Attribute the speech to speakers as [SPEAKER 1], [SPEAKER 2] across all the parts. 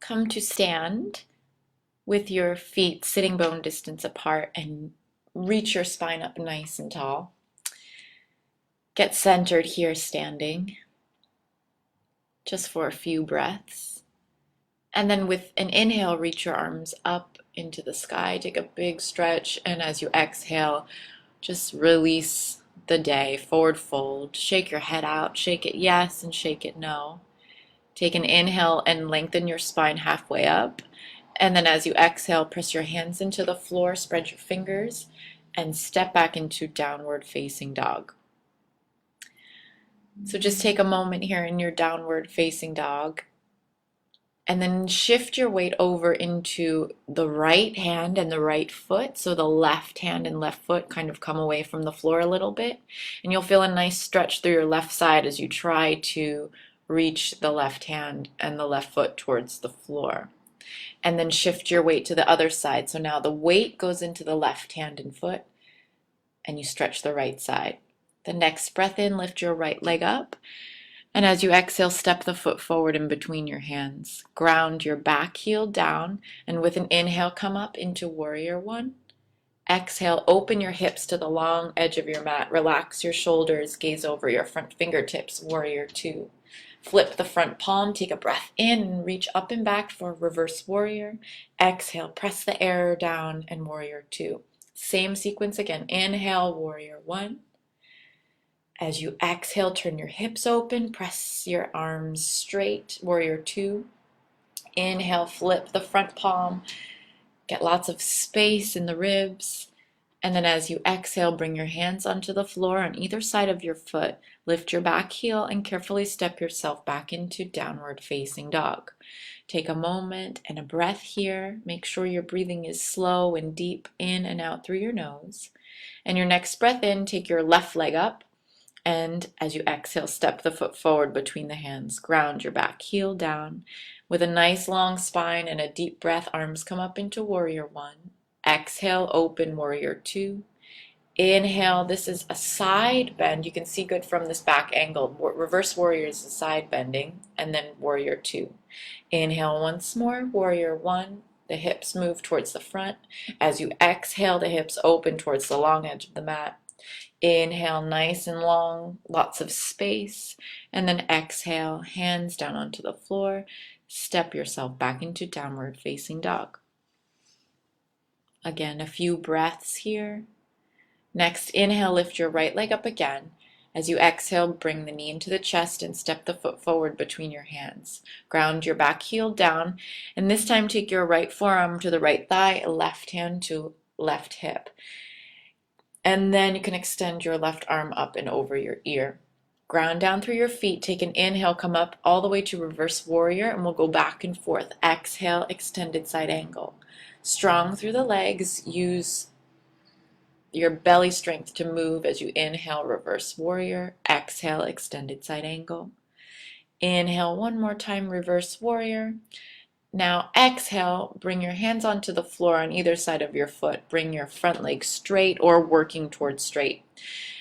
[SPEAKER 1] Come to stand with your feet sitting bone distance apart and reach your spine up nice and tall. Get centered here standing, just for a few breaths. And then with an inhale, reach your arms up into the sky. Take a big stretch, and as you exhale, just release the day, forward fold. Shake your head out, shake it yes and shake it no. Take an inhale and lengthen your spine halfway up. And then as you exhale, press your hands into the floor, spread your fingers, and step back into downward facing dog. So just take a moment here in your downward facing dog, and then shift your weight over into the right hand and the right foot. So the left hand and left foot kind of come away from the floor a little bit. And you'll feel a nice stretch through your left side as you try to reach the left hand and the left foot towards the floor. And then shift your weight to the other side. So now the weight goes into the left hand and foot, and you stretch the right side. The next breath in, lift your right leg up. And as you exhale, step the foot forward in between your hands. Ground your back heel down, and with an inhale, come up into warrior one. Exhale, open your hips to the long edge of your mat. Relax your shoulders, gaze over your front fingertips, warrior two. Flip the front palm, take a breath in and reach up and back for reverse warrior. Exhale, press the air down and warrior two. Same sequence again. Inhale, warrior one. As you exhale, turn your hips open, press your arms straight, warrior two. Inhale, flip the front palm, get lots of space in the ribs. And then as you exhale, bring your hands onto the floor on either side of your foot. Lift your back heel and carefully step yourself back into downward facing dog. Take a moment and a breath here. Make sure your breathing is slow and deep in and out through your nose. And your next breath in, take your left leg up. And as you exhale, step the foot forward between the hands. Ground your back heel down. With a nice long spine and a deep breath, arms come up into warrior one. Exhale, open warrior two. Inhale, this is a side bend. You can see good from this back angle. Reverse warrior is a side bending, and then warrior two. Inhale once more, warrior one. The hips move towards the front. As you exhale, the hips open towards the long edge of the mat. Inhale, nice and long, lots of space. And then exhale, hands down onto the floor. Step yourself back into downward facing dog. Again, a few breaths here. Next, inhale, lift your right leg up again. As you exhale, bring the knee into the chest and step the foot forward between your hands. Ground your back heel down, and this time take your right forearm to the right thigh, left hand to left hip. And then you can extend your left arm up and over your ear. Ground down through your feet. Take an inhale, come up all the way to reverse warrior, and we'll go back and forth. Exhale, extended side angle. Strong through the legs. Use your belly strength to move as you inhale, reverse warrior. Exhale, extended side angle. Inhale one more time, reverse warrior. Now exhale, bring your hands onto the floor on either side of your foot. Bring your front leg straight or working towards straight.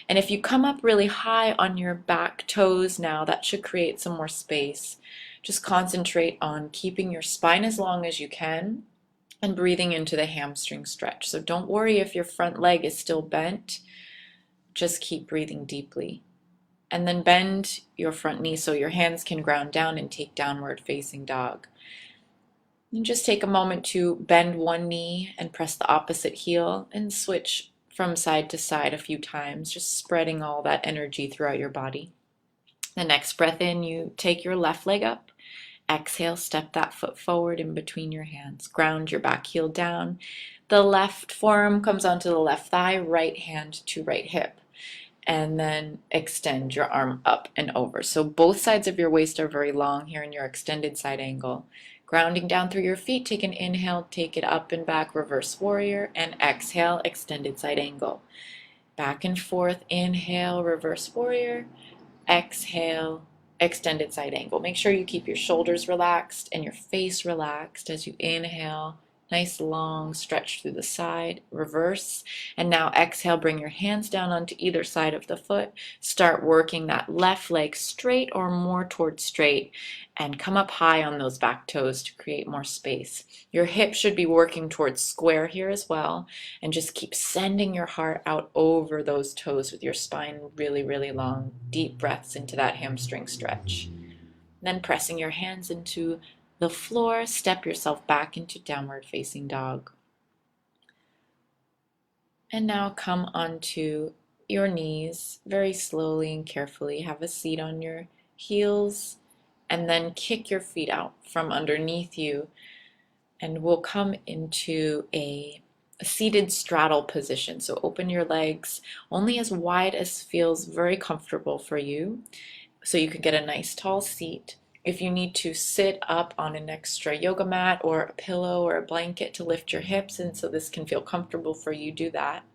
[SPEAKER 1] And if you come up really high on your back toes now, that should create some more space. Just concentrate on keeping your spine as long as you can and breathing into the hamstring stretch. So don't worry if your front leg is still bent. Just keep breathing deeply. And then bend your front knee so your hands can ground down and take downward facing dog. And just take a moment to bend one knee and press the opposite heel and switch from side to side a few times, just spreading all that energy throughout your body. The next breath in, you take your left leg up. Exhale, step that foot forward in between your hands. Ground your back heel down. The left forearm comes onto the left thigh, right hand to right hip. And then extend your arm up and over. So both sides of your waist are very long here in your extended side angle. Grounding down through your feet, take an inhale, take it up and back, reverse warrior, and exhale, extended side angle. Back and forth, inhale, reverse warrior, exhale, extended side angle. Make sure you keep your shoulders relaxed and your face relaxed as you inhale Nice long stretch through the side, reverse. And now exhale, bring your hands down onto either side of the foot. Start working that left leg straight or more towards straight, and come up high on those back toes to create more space. Your hips should be working towards square here as well, and just keep sending your heart out over those toes with your spine really, really long. Deep breaths into that hamstring stretch. Then pressing your hands into the floor, step yourself back into downward facing dog. And now come onto your knees very slowly and carefully. Have a seat on your heels, and then kick your feet out from underneath you, and we'll come into a seated straddle position. So open your legs only as wide as feels very comfortable for you, so you can get a nice tall seat. If you need to sit up on an extra yoga mat or a pillow or a blanket to lift your hips, and so this can feel comfortable for you, do that.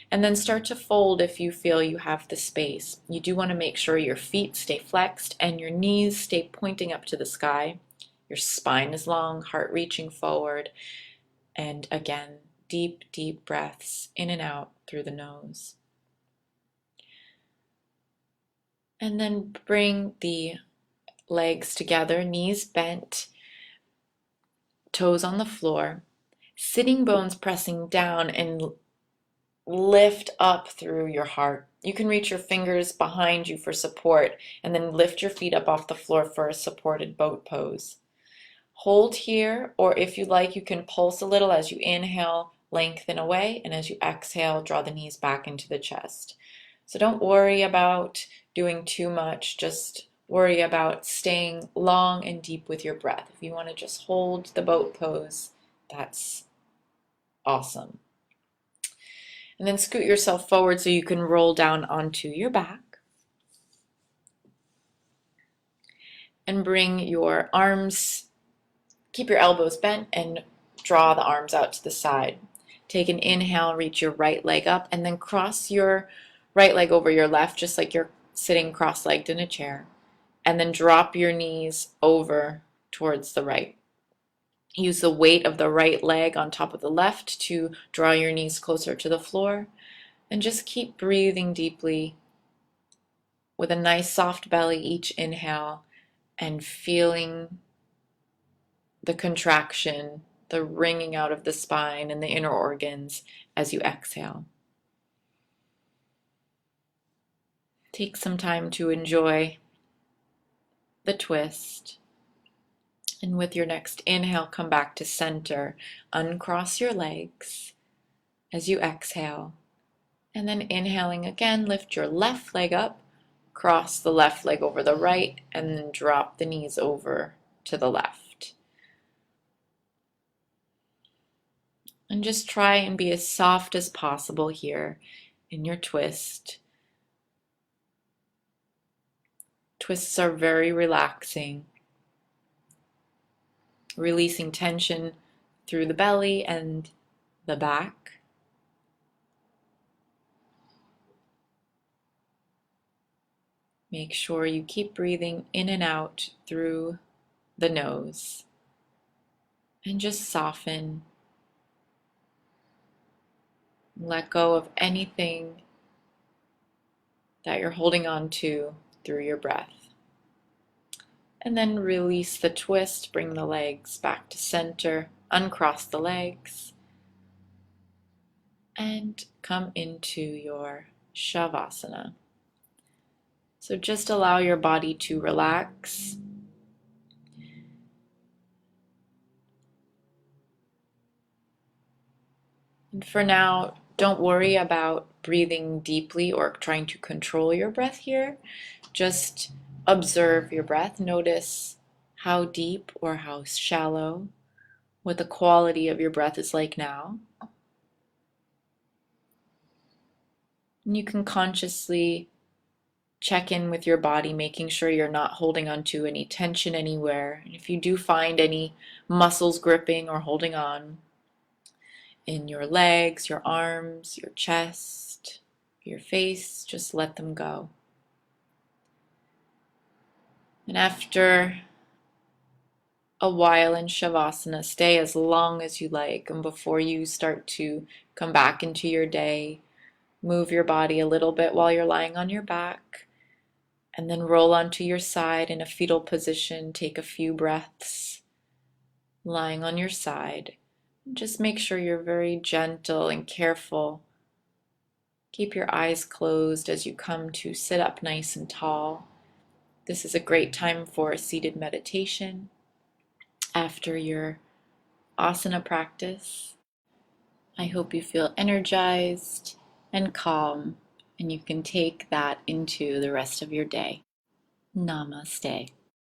[SPEAKER 1] And then start to fold if you feel you have the space. You do want to make sure your feet stay flexed and your knees stay pointing up to the sky. Your spine is long, heart reaching forward. And again, deep, deep breaths in and out through the nose. And then bring the legs together, knees bent, toes on the floor, sitting bones pressing down, and lift up through your heart. You can reach your fingers behind you for support, and then lift your feet up off the floor for a supported boat pose. Hold here, or if you like, you can pulse a little as you inhale, lengthen away, and as you exhale, draw the knees back into the chest. So don't worry about doing too much, just worry about staying long and deep with your breath. If you want to just hold the boat pose, that's awesome. And then scoot yourself forward so you can roll down onto your back. And bring your arms, keep your elbows bent, and draw the arms out to the side. Take an inhale, reach your right leg up, and then cross your right leg over your left, just like you're sitting cross-legged in a chair. And then drop your knees over towards the right. Use the weight of the right leg on top of the left to draw your knees closer to the floor. And just keep breathing deeply with a nice soft belly each inhale, and feeling the contraction, the wringing out of the spine and the inner organs as you exhale. Take some time to enjoy the twist. And with your next inhale, come back to center. Uncross your legs as you exhale. And then inhaling again, lift your left leg up, cross the left leg over the right, and then drop the knees over to the left. And just try and be as soft as possible here in your twist. Twists are very relaxing, releasing tension through the belly and the back. Make sure you keep breathing in and out through the nose, and just soften. Let go of anything that you're holding on to through your breath. And then release the twist, bring the legs back to center, uncross the legs, and come into your Shavasana. So just allow your body to relax. And for now, don't worry about breathing deeply or trying to control your breath here. Just observe your breath. Notice how deep or how shallow, what the quality of your breath is like now. And you can consciously check in with your body, making sure you're not holding on to any tension anywhere. And if you do find any muscles gripping or holding on in your legs, your arms, your chest, your face, just let them go. And after a while in Shavasana. Stay as long as you like. And before you start to come back into your day, move your body a little bit while you're lying on your back. And then roll onto your side in a fetal position. Take a few breaths lying on your side. Just make sure you're very gentle and careful. Keep your eyes closed as you come to sit up nice and tall. This is a great time for a seated meditation after your asana practice. I hope you feel energized and calm, and you can take that into the rest of your day. Namaste.